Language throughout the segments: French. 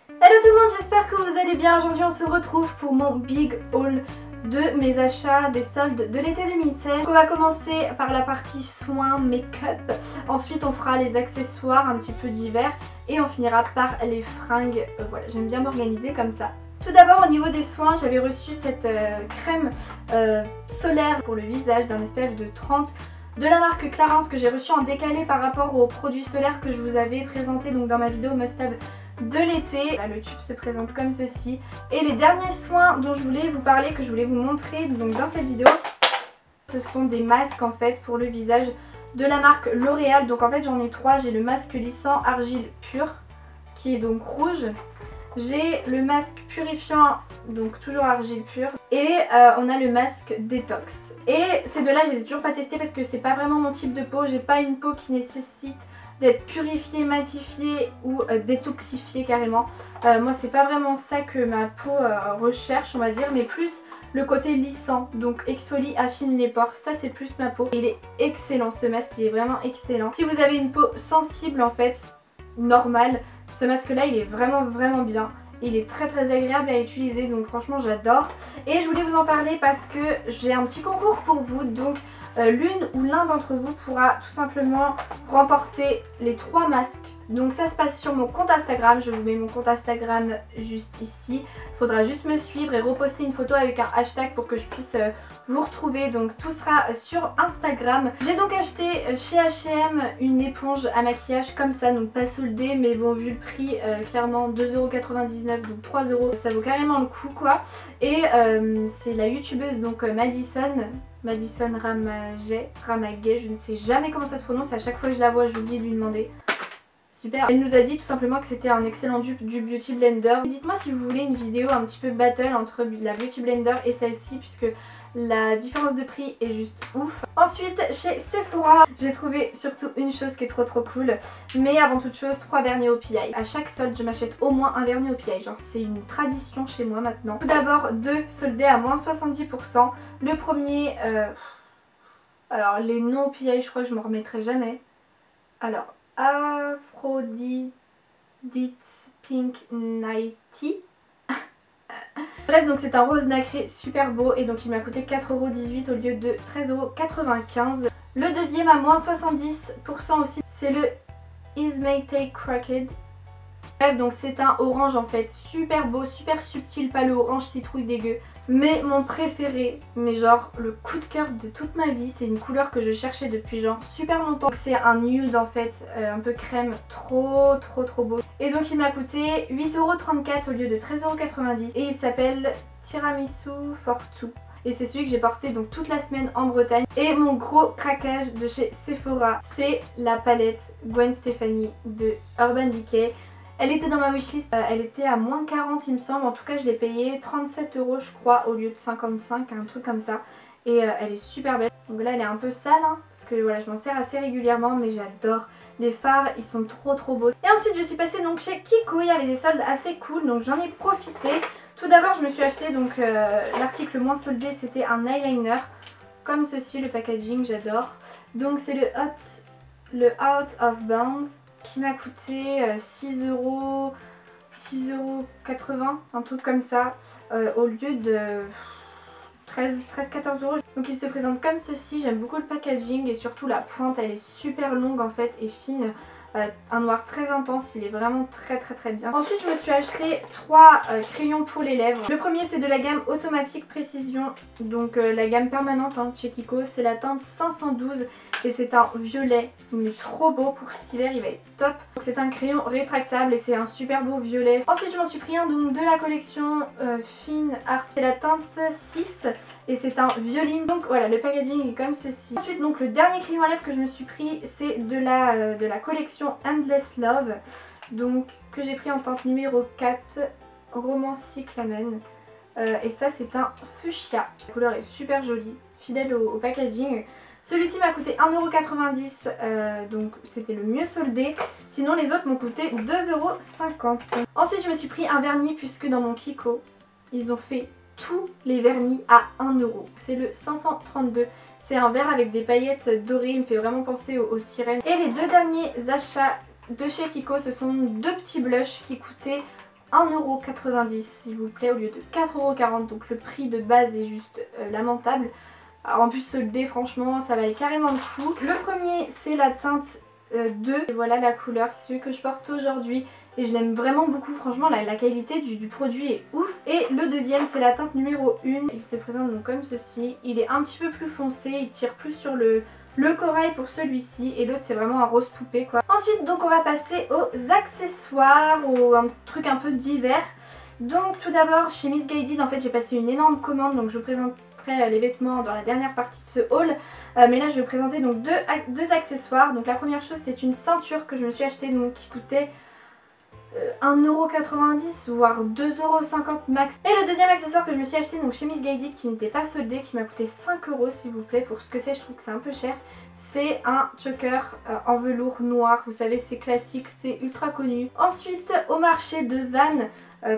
Hello tout le monde, j'espère que vous allez bien. Aujourd'hui on se retrouve pour mon big haul de mes achats des soldes de l'été 2016. On va commencer par la partie soins make-up, ensuite on fera les accessoires un petit peu d'hiver et on finira par les fringues. Voilà, j'aime bien m'organiser comme ça. Tout d'abord au niveau des soins, j'avais reçu cette crème solaire pour le visage d'un SPF de 30 de la marque Clarins que j'ai reçu en décalé par rapport aux produits solaires que je vous avais présenté donc dans ma vidéo Must Have de l'été. Là, le tube se présente comme ceci. Et les derniers soins dont je voulais vous parler, que je voulais vous montrer donc dans cette vidéo, ce sont des masques en fait pour le visage de la marque L'Oréal. Donc en fait j'en ai trois. J'ai le masque lissant argile pure qui est donc rouge. J'ai le masque purifiant, donc toujours argile pure. Et on a le masque détox. Et ces deux là je les ai toujours pas testés parce que c'est pas vraiment mon type de peau. J'ai pas une peau qui nécessite d'être purifiée, matifiée ou détoxifiée carrément. Moi c'est pas vraiment ça que ma peau recherche on va dire, mais plus le côté lissant, donc exfolie, affine les pores, ça c'est plus ma peau. Et il est excellent ce masque, il est vraiment excellent. Si vous avez une peau sensible en fait, normale, ce masque là il est vraiment bien. Il est très agréable à utiliser, donc franchement j'adore. Et je voulais vous en parler parce que j'ai un petit concours pour vous, donc l'une ou l'un d'entre vous pourra tout simplement remporter les 3 masques. Donc ça se passe sur mon compte Instagram, je vous mets mon compte Instagram juste ici. Il faudra juste me suivre et reposter une photo avec un hashtag pour que je puisse vous retrouver. Donc tout sera sur Instagram. J'ai donc acheté chez H&M une éponge à maquillage comme ça, donc pas soldée, mais bon vu le prix, clairement 2,99€, donc 3€, ça vaut carrément le coup quoi. Et c'est la youtubeuse donc Madison Ramagay, je ne sais jamais comment ça se prononce, à chaque fois que je la vois j'oublie de lui demander. Super. Elle nous a dit tout simplement que c'était un excellent dupe du Beauty Blender. Dites-moi si vous voulez une vidéo un petit peu battle entre la Beauty Blender et celle-ci puisque la différence de prix est juste ouf. Ensuite chez Sephora j'ai trouvé surtout une chose qui est trop cool, mais avant toute chose 3 vernis au PI. À chaque solde je m'achète au moins un vernis au PI, genre c'est une tradition chez moi maintenant. Tout d'abord 2 soldés à moins 70%. Le premier, alors les noms au PI je crois que je m'en remettrai jamais. Alors Aphrodite Pink Nighty. Bref, donc c'est un rose nacré super beau et donc il m'a coûté 4,18€ au lieu de 13,95€. Le deuxième à moins 70% aussi, c'est le Is May Take Crooked. Bref, donc c'est un orange en fait, super beau, super subtil, pas le orange citrouille dégueu. Mais mon préféré, mais genre le coup de cœur de toute ma vie, c'est une couleur que je cherchais depuis genre super longtemps. C'est un nude en fait, un peu crème, trop beau. Et donc il m'a coûté 8,34€ au lieu de 13,90€ et il s'appelle Tiramisu for Two. Et c'est celui que j'ai porté donc toute la semaine en Bretagne. Et mon gros craquage de chez Sephora, c'est la palette Gwen Stefani de Urban Decay. Elle était dans ma wishlist, elle était à moins 40 il me semble, en tout cas je l'ai payée 37€ je crois au lieu de 55, un truc comme ça. Et elle est super belle. Donc là elle est un peu sale hein, parce que voilà je m'en sers assez régulièrement, mais j'adore. Les fards ils sont trop beaux. Et ensuite je suis passée donc chez Kiko, il y avait des soldes assez cool donc j'en ai profité. Tout d'abord je me suis acheté donc l'article moins soldé, c'était un eyeliner comme ceci, le packaging j'adore. Donc c'est le Out of Bounds qui m'a coûté 6,80€, un truc comme ça, au lieu de 13-14€. Donc il se présente comme ceci, j'aime beaucoup le packaging et surtout la pointe, elle est super longue en fait et fine. Un noir très intense, il est vraiment très bien. Ensuite je me suis acheté 3 crayons pour les lèvres. Le premier c'est de la gamme Automatique Précision, donc la gamme permanente hein, chez Kiko, c'est la teinte 512 et c'est un violet. Il est trop beau pour cet hiver, il va être top. C'est un crayon rétractable et c'est un super beau violet. Ensuite je m'en suis pris un donc de la collection Fine Art, c'est la teinte 6 et c'est un violine. Donc voilà, le packaging est comme ceci. Ensuite donc le dernier crayon à lèvres que je me suis pris, c'est de la collection Endless Love, donc que j'ai pris en teinte numéro 4, Romance Cyclamen. Et ça c'est un fuchsia. La couleur est super jolie, fidèle au packaging. Celui-ci m'a coûté 1,90€, donc c'était le mieux soldé. Sinon les autres m'ont coûté 2,50€. Ensuite je me suis pris un vernis puisque dans mon Kiko, ils ont fait tous les vernis à 1€. C'est le 532. C'est un vert avec des paillettes dorées, il me fait vraiment penser aux sirènes. Et les deux derniers achats de chez Kiko, ce sont 2 petits blushs qui coûtaient 1,90€ s'il vous plaît au lieu de 4,40€, donc le prix de base est juste lamentable. Alors en plus soldé, franchement ça valait carrément le coup. Le premier c'est la teinte 2 et voilà la couleur, c'est celui que je porte aujourd'hui et je l'aime vraiment beaucoup, franchement la qualité du produit est ouf. Et le deuxième c'est la teinte numéro 1, il se présente donc comme ceci, il est un petit peu plus foncé, il tire plus sur le corail pour celui-ci et l'autre c'est vraiment un rose poupée quoi. Ensuite donc on va passer aux accessoires, un truc un peu divers. Donc tout d'abord chez Miss Guided en fait j'ai passé une énorme commande, donc je vous présenterai les vêtements dans la dernière partie de ce haul. Mais là je vais vous présenter donc deux accessoires. Donc la première chose c'est une ceinture que je me suis achetée donc qui coûtait 1,90€ voire 2,50€ max. Et le deuxième accessoire que je me suis acheté donc chez Miss Guided qui n'était pas soldé, qui m'a coûté 5€ s'il vous plaît. Pour ce que c'est je trouve que c'est un peu cher. C'est un choker en velours noir, vous savez c'est classique, c'est ultra connu. Ensuite au marché de Vannes,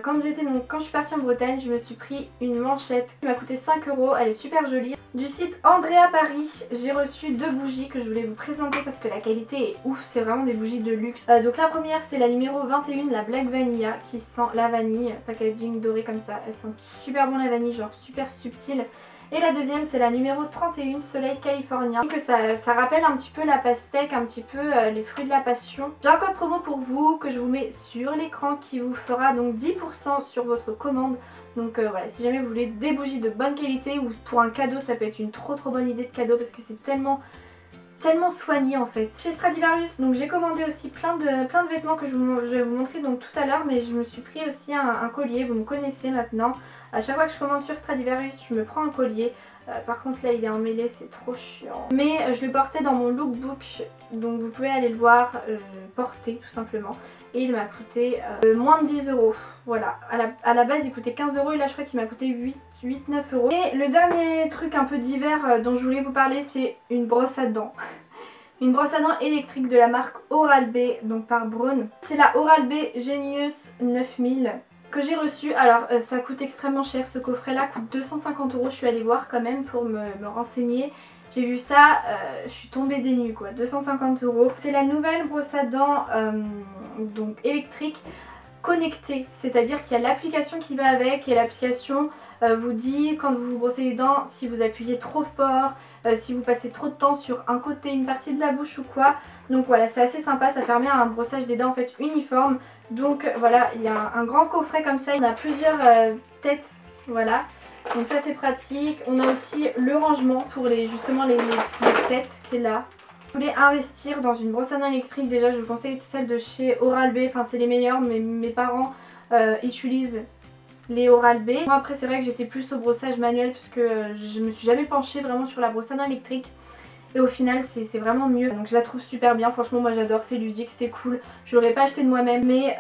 quand je suis partie en Bretagne, je me suis pris une manchette qui m'a coûté 5€, elle est super jolie. Du site Andrea Paris, j'ai reçu deux bougies que je voulais vous présenter parce que la qualité est ouf, c'est vraiment des bougies de luxe. Donc la première c'est la numéro 21, la Black Vanilla, qui sent la vanille, packaging doré comme ça, elles sont super bon la vanille, genre super subtile. Et la deuxième c'est la numéro 31, Soleil Californien, que ça rappelle un petit peu la pastèque, un petit peu les fruits de la passion. J'ai un code promo pour vous que je vous mets sur l'écran qui vous fera donc 10% sur votre commande. Donc voilà, si jamais vous voulez des bougies de bonne qualité ou pour un cadeau, ça peut être une trop bonne idée de cadeau parce que c'est tellement soigné en fait. Chez Stradivarius, donc j'ai commandé aussi plein de vêtements que je vais vous montrer donc tout à l'heure, mais je me suis pris aussi un collier, vous me connaissez maintenant. À chaque fois que je commande sur Stradivarius, je me prends un collier. Par contre là il est emmêlé, c'est trop chiant. Mais je le portais dans mon lookbook, donc vous pouvez aller le voir, porter tout simplement. Et il m'a coûté moins de 10€. Voilà, à la base il coûtait 15€ et là je crois qu'il m'a coûté 8-9€. Et le dernier truc un peu divers dont je voulais vous parler, c'est une brosse à dents. Une brosse à dents électrique de la marque Oral-B, donc par Braun. C'est la Oral-B Genius 9000 que j'ai reçue. Alors ça coûte extrêmement cher, ce coffret là coûte 250€, je suis allée voir quand même pour me renseigner. J'ai vu ça, je suis tombée des nues quoi, 250€. C'est la nouvelle brosse à dents donc électrique connectée, c'est-à-dire qu'il y a l'application qui va avec et l'application vous dit quand vous vous brossez les dents si vous appuyez trop fort, si vous passez trop de temps sur un côté, une partie de la bouche ou quoi. Donc voilà, c'est assez sympa, ça permet un brossage des dents en fait uniforme. Donc voilà, il y a un grand coffret comme ça, il y en a plusieurs têtes, voilà. Donc ça c'est pratique. On a aussi le rangement pour justement les têtes qui est là. Si vous voulez investir dans une brosse à dents électrique, déjà je vous conseille celle de chez Oral-B, enfin c'est les meilleures, mais mes parents utilisent les Oral-B. Moi après c'est vrai que j'étais plus au brossage manuel parce que je me suis jamais penchée vraiment sur la brosse à dents électrique. Et au final c'est vraiment mieux, donc je la trouve super bien, franchement moi j'adore, c'est ludique, c'est cool. Je l'aurais pas acheté de moi-même, mais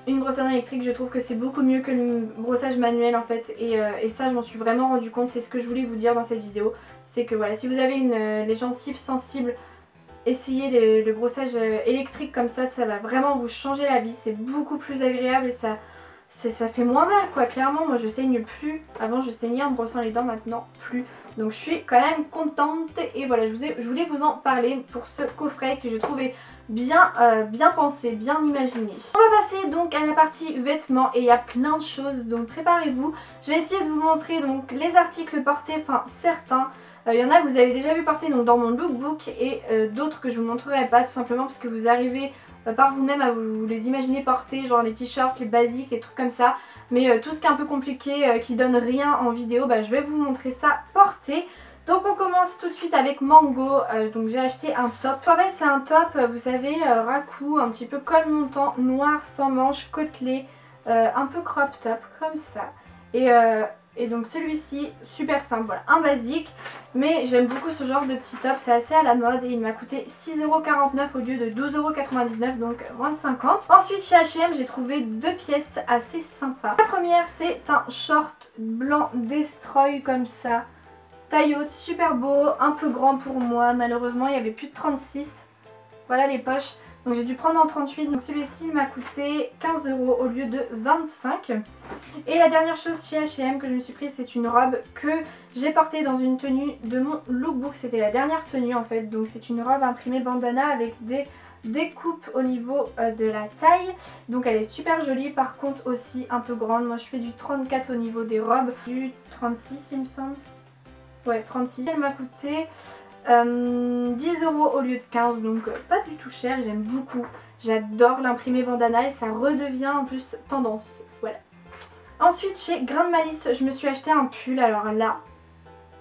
une brosse à dents électrique je trouve que c'est beaucoup mieux que le brossage manuel en fait. Et ça je m'en suis vraiment rendu compte, c'est ce que je voulais vous dire dans cette vidéo. C'est que voilà, si vous avez les gencives sensibles, essayez le brossage électrique comme ça va vraiment vous changer la vie, c'est beaucoup plus agréable et ça fait moins mal quoi, clairement. Moi je saigne plus, avant je saignais en me brossant les dents, maintenant plus. Donc je suis quand même contente et voilà, je voulais vous en parler pour ce coffret que je trouvais bien pensé, bien imaginé. On va passer donc à la partie vêtements et il y a plein de choses, donc préparez-vous. Je vais essayer de vous montrer donc les articles portés, enfin certains. Il y en a que vous avez déjà vu porter donc dans mon lookbook et d'autres que je vous montrerai pas tout simplement parce que vous arrivez par vous-même à vous les imaginer porter, genre les t-shirts, les basiques, les trucs comme ça. Mais tout ce qui est un peu compliqué, qui donne rien en vidéo, bah, je vais vous montrer ça porté. Donc on commence tout de suite avec Mango. Donc j'ai acheté un top. En fait c'est un top, vous savez, raku, un petit peu col montant, noir sans manches, côtelé, un peu crop top comme ça. Et donc celui-ci, super simple, voilà, un basique. Mais j'aime beaucoup ce genre de petit top, c'est assez à la mode et il m'a coûté 6,49€ au lieu de 12,99€, donc moins de 50. Ensuite chez H&M j'ai trouvé deux pièces assez sympas. La première c'est un short blanc Destroy comme ça, taille haute, super beau, un peu grand pour moi, malheureusement il y avait plus de 36. Voilà les poches. Donc j'ai dû prendre en 38, donc celui-ci m'a coûté 15€ au lieu de 25. Et la dernière chose chez H&M que je me suis prise, c'est une robe que j'ai portée dans une tenue de mon lookbook. C'était la dernière tenue en fait, donc c'est une robe imprimée bandana avec des découpe au niveau de la taille. Donc elle est super jolie, par contre aussi un peu grande. Moi je fais du 34 au niveau des robes, du 36 il me semble. Ouais, 36. Elle m'a coûté 10 € au lieu de 15, donc pas du tout cher, j'aime beaucoup. J'adore l'imprimer bandana et ça redevient en plus tendance. Voilà. Ensuite chez Grain de Malice, je me suis acheté un pull, alors là,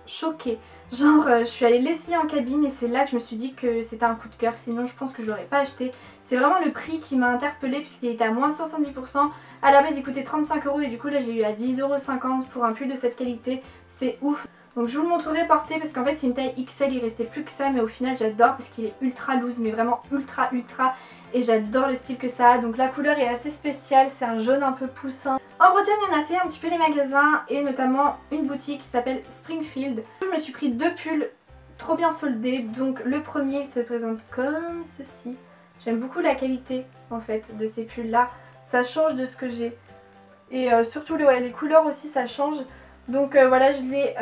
choquée. Genre je suis allée l'essayer en cabine et c'est là que je me suis dit que c'était un coup de cœur, sinon je pense que je l'aurais pas acheté. C'est vraiment le prix qui m'a interpellée puisqu'il était à moins 70%. À la base il coûtait 35 € et du coup là je l'ai eu à 10,50 € pour un pull de cette qualité. C'est ouf. Donc je vous le montrerai porté parce qu'en fait c'est une taille XL, il restait plus que ça, mais au final j'adore parce qu'il est ultra loose, mais vraiment ultra et j'adore le style que ça a. Donc la couleur est assez spéciale, c'est un jaune un peu poussin. En Bretagne on a fait un petit peu les magasins et notamment une boutique qui s'appelle Springfield. Je me suis pris deux pulls trop bien soldés. Donc le premier il se présente comme ceci. J'aime beaucoup la qualité en fait de ces pulls là, ça change de ce que j'ai. Et surtout les couleurs aussi ça change. Donc voilà, je l'ai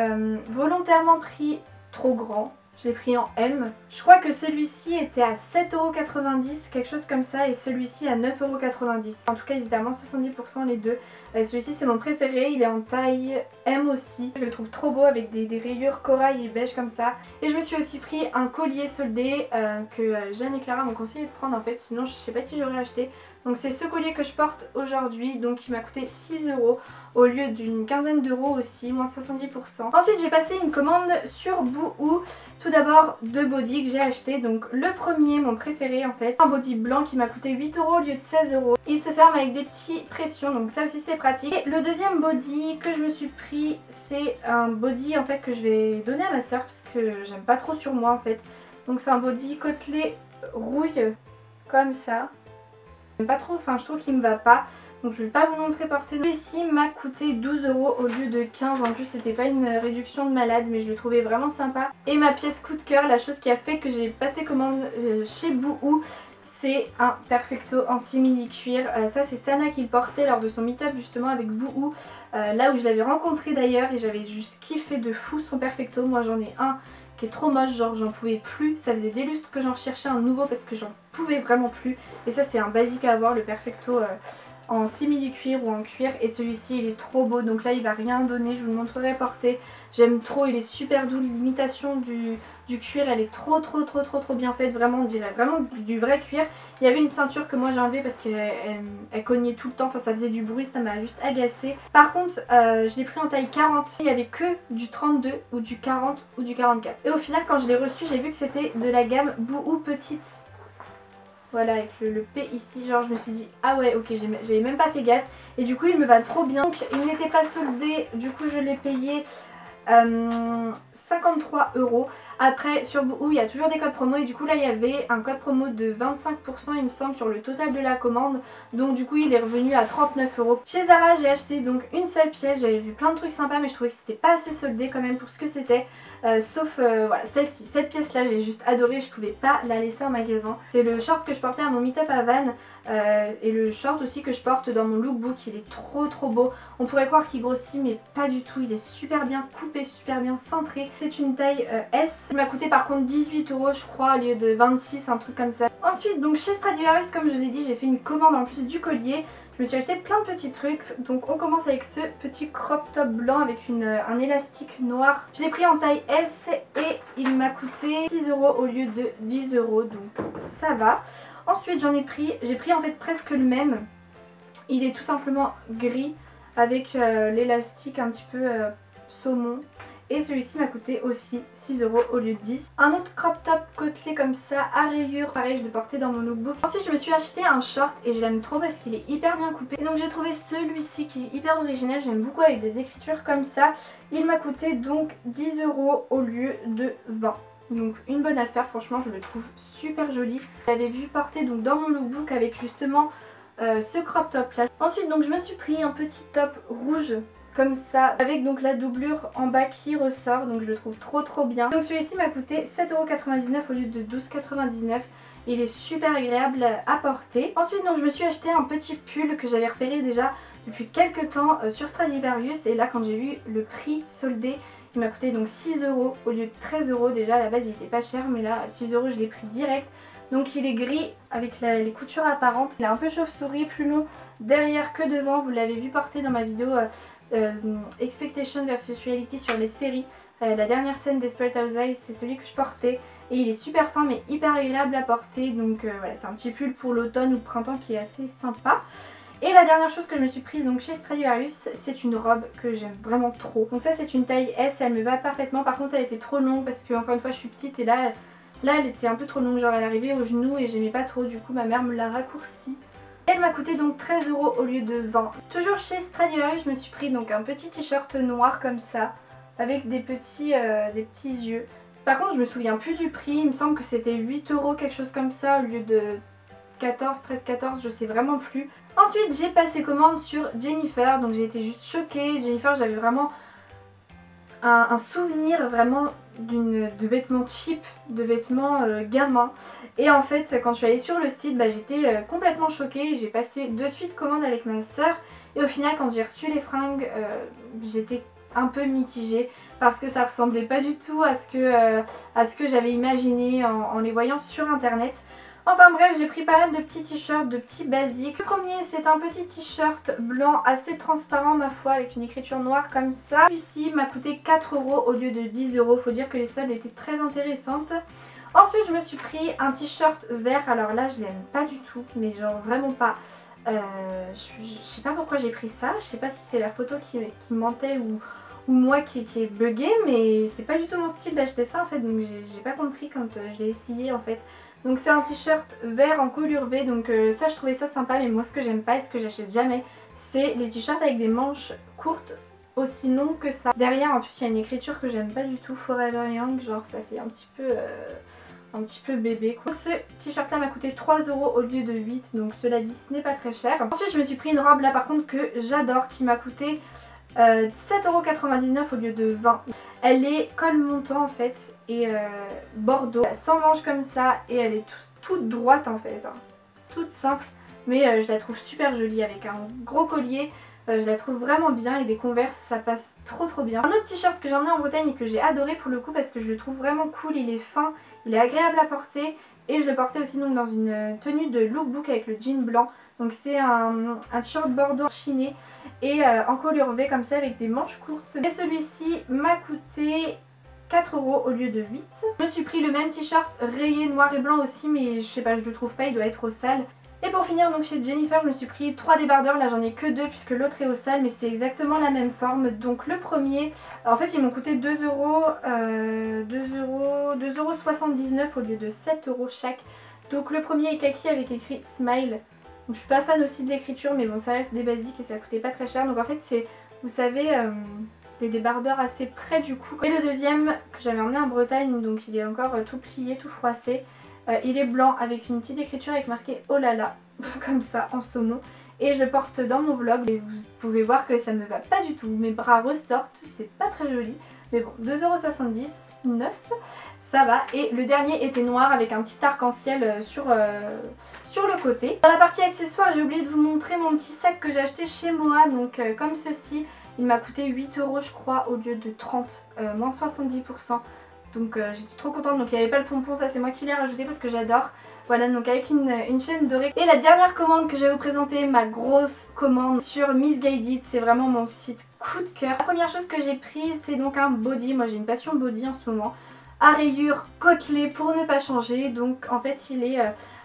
volontairement pris trop grand. Je l'ai pris en M. Je crois que celui-ci était à 7,90 €, quelque chose comme ça, et celui-ci à 9,90 €. En tout cas, ils étaient à moins 70% les deux. Celui-ci, c'est mon préféré. Il est en taille M aussi. Je le trouve trop beau avec des rayures corail et beige comme ça. Et je me suis aussi pris un collier soldé que Jeanne et Clara m'ont conseillé de prendre en fait. Sinon, je sais pas si j'aurais acheté. Donc c'est ce collier que je porte aujourd'hui, donc il m'a coûté 6 € au lieu d'une quinzaine d'euros aussi, moins 70%. Ensuite j'ai passé une commande sur Boohoo. Tout d'abord deux bodys que j'ai acheté. Donc le premier, mon préféré en fait, un body blanc qui m'a coûté 8 € au lieu de 16 €. Il se ferme avec des petits pressions, donc ça aussi c'est pratique. Et le deuxième body que je me suis pris, c'est un body en fait que je vais donner à ma soeur parce que j'aime pas trop sur moi en fait. Donc c'est un body côtelé rouille comme ça. J'aime pas trop, enfin je trouve qu'il me va pas. Donc je vais pas vous montrer porter. Celui-ci m'a coûté 12 € au lieu de 15. En plus c'était pas une réduction de malade, mais je le trouvais vraiment sympa. Et ma pièce coup de cœur, la chose qui a fait que j'ai passé commande chez Boohoo, c'est un perfecto en simili cuir. Ça c'est Sana qui le portait lors de son meet-up justement avec Boohoo, là où je l'avais rencontré d'ailleurs, et j'avais juste kiffé de fou son perfecto. Moi j'en ai un qui est trop moche, genre j'en pouvais plus, ça faisait des lustres que j'en recherchais un nouveau parce que j'en pouvais vraiment plus. Et ça c'est un basique à avoir, le perfecto en simili cuir ou en cuir, et celui-ci il est trop beau, donc là il va rien donner, je vous le montrerai porté. J'aime trop, il est super doux, l'imitation du cuir elle est trop bien faite, vraiment on dirait vraiment du vrai cuir. Il y avait une ceinture que moi j'ai enlevée parce qu'elle cognait tout le temps, enfin ça faisait du bruit, ça m'a juste agacée. Par contre je l'ai pris en taille 40, il n'y avait que du 32 ou du 40 ou du 44. Et au final quand je l'ai reçu j'ai vu que c'était de la gamme Boohoo petite. Voilà, avec le P ici, genre je me suis dit ah ouais ok, j'avais même pas fait gaffe. Et du coup il me va trop bien. Donc il n'était pas soldé, du coup je l'ai payé 53 €. Après sur Boohoo il y a toujours des codes promo, et du coup là il y avait un code promo de 25% il me semble sur le total de la commande. Donc du coup il est revenu à 39 €. Chez Zara j'ai acheté donc une seule pièce, j'avais vu plein de trucs sympas mais je trouvais que c'était pas assez soldé quand même pour ce que c'était. Sauf voilà, celle-ci, cette pièce là j'ai juste adoré, je pouvais pas la laisser en magasin. C'est le short que je portais à mon meet-up à Vannes, et le short aussi que je porte dans mon lookbook. Il est trop beau. On pourrait croire qu'il grossit mais pas du tout, il est super bien coupé, super bien cintré. C'est une taille S. Il m'a coûté par contre 18 € je crois au lieu de 26, un truc comme ça. Ensuite donc chez Stradivarius, comme je vous ai dit, j'ai fait une commande en plus du collier. Je me suis acheté plein de petits trucs. Donc on commence avec ce petit crop top blanc avec un élastique noir. Je l'ai pris en taille S et il m'a coûté 6 € au lieu de 10 €, donc ça va. Ensuite j'ai pris en fait presque le même. Il est tout simplement gris avec l'élastique un petit peu saumon. Et celui-ci m'a coûté aussi 6 € au lieu de 10. Un autre crop top côtelé comme ça à rayures, pareil je le portais dans mon lookbook. Ensuite je me suis acheté un short et je l'aime trop parce qu'il est hyper bien coupé. Et donc j'ai trouvé celui-ci qui est hyper original, j'aime beaucoup avec des écritures comme ça. Il m'a coûté donc 10 € au lieu de 20. Donc une bonne affaire, franchement je le trouve super joli. Je l'avais vu porter donc dans mon lookbook avec justement ce crop top là. Ensuite donc je me suis pris un petit top rouge comme ça, avec donc la doublure en bas qui ressort, donc je le trouve trop bien. Donc celui-ci m'a coûté 7,99 € au lieu de 12,99 €. Il est super agréable à porter. Ensuite donc je me suis acheté un petit pull que j'avais repéré déjà depuis quelques temps sur Stradivarius, et là quand j'ai vu le prix soldé, il m'a coûté donc 6 € au lieu de 13 € déjà. À la base il était pas cher, mais là 6 € je l'ai pris direct. Donc il est gris avec les coutures apparentes. Il est un peu chauve-souris, plus long derrière que devant. Vous l'avez vu porter dans ma vidéo Expectation versus Reality sur les séries. La dernière scène Desperate Housewives, c'est celui que je portais. Et il est super fin mais hyper agréable à porter. Donc voilà, c'est un petit pull pour l'automne ou le printemps qui est assez sympa. Et la dernière chose que je me suis prise donc chez Stradivarius, c'est une robe que j'aime vraiment trop. Donc ça c'est une taille S, elle me va parfaitement. Par contre elle était trop longue parce que encore une fois je suis petite et là elle était un peu trop longue, genre elle arrivait au genou et j'aimais pas trop. Du coup ma mère me l'a raccourcie. Elle m'a coûté donc 13 € au lieu de 20. Toujours chez Stradivarius, je me suis pris donc un petit t-shirt noir comme ça avec des petits yeux. Par contre je me souviens plus du prix, il me semble que c'était 8 € quelque chose comme ça au lieu de 14, 13, 14, je sais vraiment plus. Ensuite j'ai passé commande sur Jennifer, donc j'ai été juste choquée. Jennifer, j'avais vraiment un souvenir vraiment de vêtements cheap, de vêtements gamins. Et en fait quand je suis allée sur le site, j'étais complètement choquée. J'ai passé de suite commande avec ma soeur et au final quand j'ai reçu les fringues, j'étais un peu mitigée parce que ça ressemblait pas du tout à ce que j'avais imaginé en les voyant sur internet. Enfin bref, j'ai pris pas mal de petits t-shirts, de petits basiques. Le premier c'est un petit t-shirt blanc assez transparent ma foi avec une écriture noire comme ça. Celui-ci m'a coûté 4 € au lieu de 10 €. Faut dire que les soldes étaient très intéressantes. Ensuite je me suis pris un t-shirt vert. Alors là je l'aime pas du tout, mais genre vraiment pas. Je sais pas pourquoi j'ai pris ça. Je sais pas si c'est la photo qui mentait ou moi qui est buggée, mais c'est pas du tout mon style d'acheter ça en fait. Donc j'ai pas compris quand je l'ai essayé en fait. Donc c'est un t-shirt vert en couleur V, donc ça je trouvais ça sympa, mais moi ce que j'aime pas et ce que j'achète jamais, c'est les t-shirts avec des manches courtes aussi longues que ça. Derrière en plus il y a une écriture que j'aime pas du tout, Forever Young, genre ça fait un petit peu bébé quoi. Ce t-shirt là m'a coûté 3 € au lieu de 8, donc cela dit ce n'est pas très cher. Ensuite je me suis pris une robe là par contre que j'adore, qui m'a coûté 7,99 € au lieu de 20. Elle est col montant en fait et bordeaux, sans manches comme ça, et elle est toute droite en fait, hein. Toute simple, mais je la trouve super jolie avec un gros collier. Je la trouve vraiment bien et des Converse ça passe trop bien. Un autre t-shirt que j'ai emmené en Bretagne et que j'ai adoré pour le coup parce que je le trouve vraiment cool, il est fin, il est agréable à porter et je le portais aussi donc dans une tenue de lookbook avec le jean blanc. Donc c'est un t-shirt bordeaux chiné et en colure V comme ça avec des manches courtes. Et celui-ci m'a coûté 4 € au lieu de 8. Je me suis pris le même t-shirt rayé noir et blanc aussi, mais je sais pas, je le trouve pas, il doit être au sale. Et pour finir donc chez Jennifer, je me suis pris 3 débardeurs, là j'en ai que 2 puisque l'autre est au sale, mais c'est exactement la même forme. Donc le premier, en fait ils m'ont coûté 2 € 79 au lieu de 7 € chaque. Donc le premier est kaki avec écrit Smile. Donc, je suis pas fan aussi de l'écriture, mais bon ça reste des basiques et ça coûtait pas très cher. Donc en fait c'est, vous savez, des débardeurs assez près du cou. Et le deuxième que j'avais emmené en Bretagne, donc il est encore tout plié, tout froissé. Il est blanc avec une petite écriture avec marqué oh là là, comme ça en saumon. Et je le porte dans mon vlog et vous pouvez voir que ça ne me va pas du tout. Mes bras ressortent, c'est pas très joli. Mais bon, 2,79 €, ça va. Et le dernier était noir avec un petit arc-en-ciel sur le côté. Dans la partie accessoires, j'ai oublié de vous montrer mon petit sac que j'ai acheté chez moi. Donc comme ceci, il m'a coûté 8 € je crois au lieu de 30, moins 70%. Donc j'étais trop contente. Donc il n'y avait pas le pompon, ça c'est moi qui l'ai rajouté parce que j'adore. Voilà, donc avec une chaîne dorée. Et la dernière commande que je vais vous présenter, ma grosse commande sur Missguided, c'est vraiment mon site coup de cœur. La première chose que j'ai prise, c'est donc un body. Moi j'ai une passion body en ce moment. À rayures côtelées pour ne pas changer. Donc en fait il est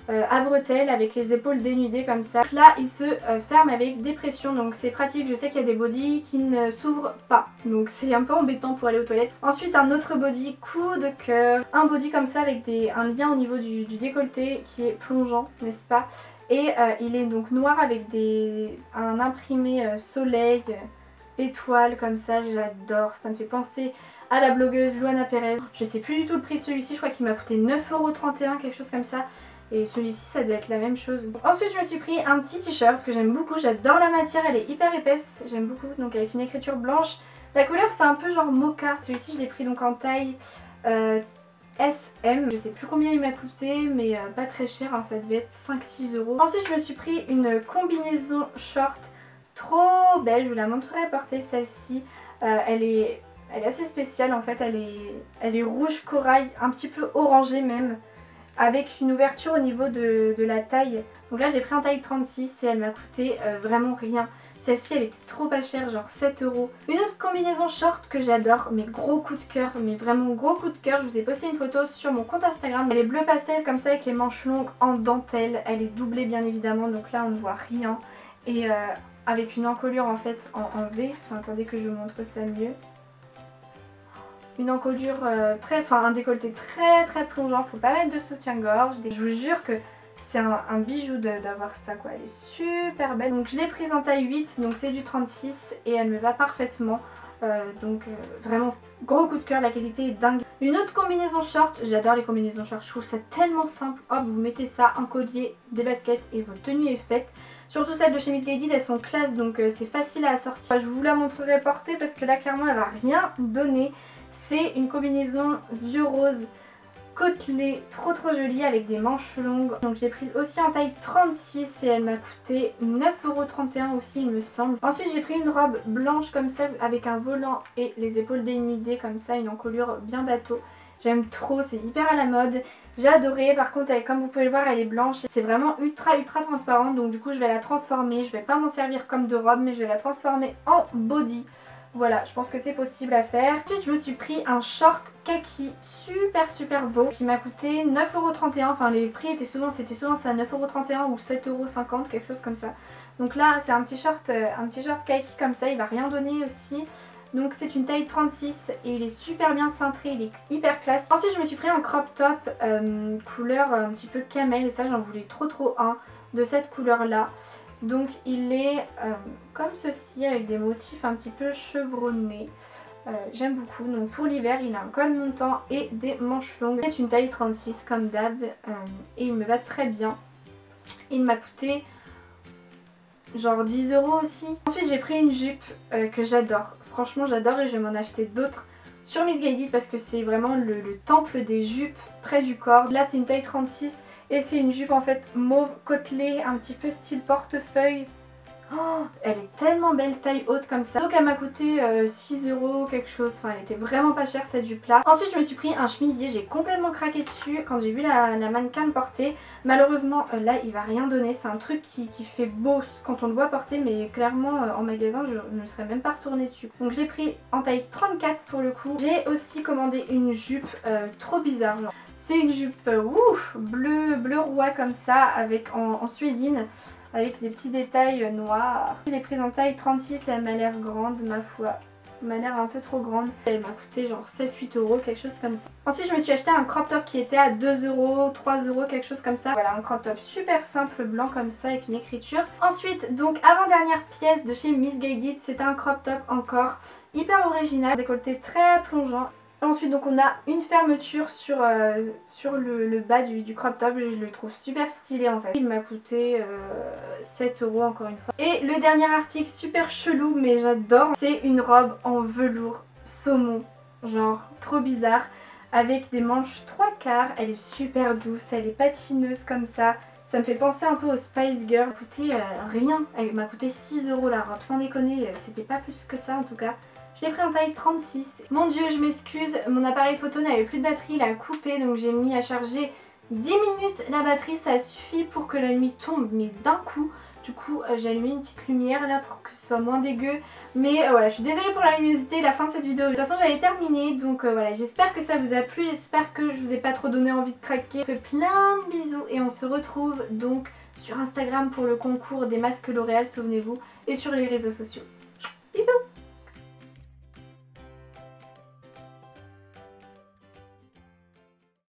à bretelles avec les épaules dénudées comme ça. Donc là il se ferme avec des pressions, donc c'est pratique. Je sais qu'il y a des bodys qui ne s'ouvrent pas, donc c'est un peu embêtant pour aller aux toilettes. Ensuite un autre body coup de cœur, un body comme ça avec un lien au niveau du décolleté qui est plongeant, n'est-ce pas? Et il est donc noir avec un imprimé soleil, étoile comme ça. J'adore, ça me fait penser à la blogueuse Luana Perez. Je sais plus du tout le prix de celui-ci, je crois qu'il m'a coûté 9,31 €, quelque chose comme ça. Et celui-ci ça doit être la même chose. Ensuite je me suis pris un petit t-shirt que j'aime beaucoup, j'adore la matière, elle est hyper épaisse, j'aime beaucoup. Donc avec une écriture blanche, la couleur c'est un peu genre mocha. Celui-ci je l'ai pris donc en taille SM. Je sais plus combien il m'a coûté, mais pas très cher, hein, ça devait être 5-6 €. Ensuite je me suis pris une combinaison short trop belle, je vous la montrerai à porter celle-ci. Elle est assez spéciale en fait, elle est rouge corail, un petit peu orangée même. avec une ouverture au niveau de la taille. Donc là j'ai pris en taille 36 et elle m'a coûté vraiment rien. Celle-ci elle était trop pas chère, genre 7 €. Une autre combinaison short que j'adore, mais gros coup de cœur, mais vraiment gros coup de cœur. Je vous ai posté une photo sur mon compte Instagram. Elle est bleu pastel comme ça avec les manches longues en dentelle. Elle est doublée bien évidemment, donc là on ne voit rien. Et avec une encolure en fait en V. Enfin attendez que je vous montre ça mieux. Une encolure un décolleté très plongeant. Faut pas mettre de soutien-gorge. Je vous jure que c'est un bijou d'avoir ça quoi. Elle est super belle. Donc je l'ai prise en taille 8, donc c'est du 36 et elle me va parfaitement. Vraiment gros coup de cœur, la qualité est dingue. Une autre combinaison short, j'adore les combinaisons short, je trouve ça tellement simple. Hop, vous mettez ça, un collier, des baskets et votre tenue est faite. Surtout celles de chez Missguided, elles sont classe, donc c'est facile à assortir. Je vous la montrerai portée parce que là clairement elle va rien donner. C'est une combinaison vieux rose côtelée, trop jolie avec des manches longues. Donc je l'ai prise aussi en taille 36 et elle m'a coûté 9,31 € aussi il me semble. Ensuite j'ai pris une robe blanche comme ça avec un volant et les épaules dénudées comme ça, une encolure bien bateau. J'aime trop, c'est hyper à la mode. J'ai adoré, par contre comme vous pouvez le voir elle est blanche. C'est vraiment ultra transparente, donc du coup je vais la transformer. Je vais pas m'en servir comme de robe mais je vais la transformer en body. Voilà, je pense que c'est possible à faire. Ensuite, je me suis pris un short kaki super beau qui m'a coûté 9,31 €. Enfin, les prix étaient souvent, c'était souvent ça 9,31 € ou 7,50 €, quelque chose comme ça. Donc là, c'est un petit short kaki comme ça, il va rien donner aussi. Donc c'est une taille 36 et il est super bien cintré, il est hyper classe. Ensuite, je me suis pris un crop top couleur un petit peu camel et ça, j'en voulais trop un de cette couleur là. Donc il est comme ceci avec des motifs un petit peu chevronnés. J'aime beaucoup. Donc pour l'hiver il a un col montant et des manches longues. C'est une taille 36 comme d'hab et il me va très bien. Il m'a coûté genre 10 € aussi. Ensuite j'ai pris une jupe que j'adore. Franchement j'adore et je vais m'en acheter d'autres sur Missguided parce que c'est vraiment le temple des jupes près du corps. Là c'est une taille 36. Et c'est une jupe en fait mauve côtelée, un petit peu style portefeuille. Oh, elle est tellement belle, taille haute comme ça. Donc elle m'a coûté 6 € quelque chose. Enfin elle était vraiment pas chère cette jupe là. Ensuite je me suis pris un chemisier, j'ai complètement craqué dessus quand j'ai vu la mannequin le porter. Malheureusement là il va rien donner. C'est un truc qui fait beau quand on le voit porter, mais clairement en magasin je ne serais même pas retournée dessus. Donc je l'ai pris en taille 34 pour le coup. J'ai aussi commandé une jupe trop bizarre. Genre. C'est une jupe bleu roi comme ça avec en suédine avec des petits détails noirs. Je l'ai prise en taille 36 et elle m'a l'air grande ma foi. Elle m'a l'air un peu trop grande. Elle m'a coûté genre 7-8 € quelque chose comme ça. Ensuite je me suis acheté un crop top qui était à 2 €, 3 € quelque chose comme ça. Voilà un crop top super simple blanc comme ça avec une écriture. Ensuite donc avant-dernière pièce de chez Missguided, c'est un crop top encore hyper original, décolleté très plongeant. Ensuite donc on a une fermeture sur le bas du crop top, je le trouve super stylé en fait. Il m'a coûté 7 € encore une fois. Et le dernier article super chelou mais j'adore, c'est une robe en velours saumon, genre trop bizarre, avec des manches 3/4, elle est super douce, elle est patineuse comme ça. Ça me fait penser un peu aux Spice Girls. Elle m'a coûté rien, elle m'a coûté 6 € la robe, sans déconner, c'était pas plus que ça en tout cas. Je l'ai pris en taille 36. Mon dieu, je m'excuse, mon appareil photo n'avait plus de batterie, il a coupé, donc j'ai mis à charger 10 minutes la batterie, ça suffit pour que la nuit tombe, mais d'un coup. Du coup, j'ai allumé une petite lumière là pour que ce soit moins dégueu. Mais voilà, je suis désolée pour la luminosité, la fin de cette vidéo. De toute façon, j'avais terminé, donc voilà, j'espère que ça vous a plu, j'espère que je vous ai pas trop donné envie de craquer. Je vous fais plein de bisous et on se retrouve donc sur Instagram pour le concours des masques L'Oréal, souvenez-vous, et sur les réseaux sociaux.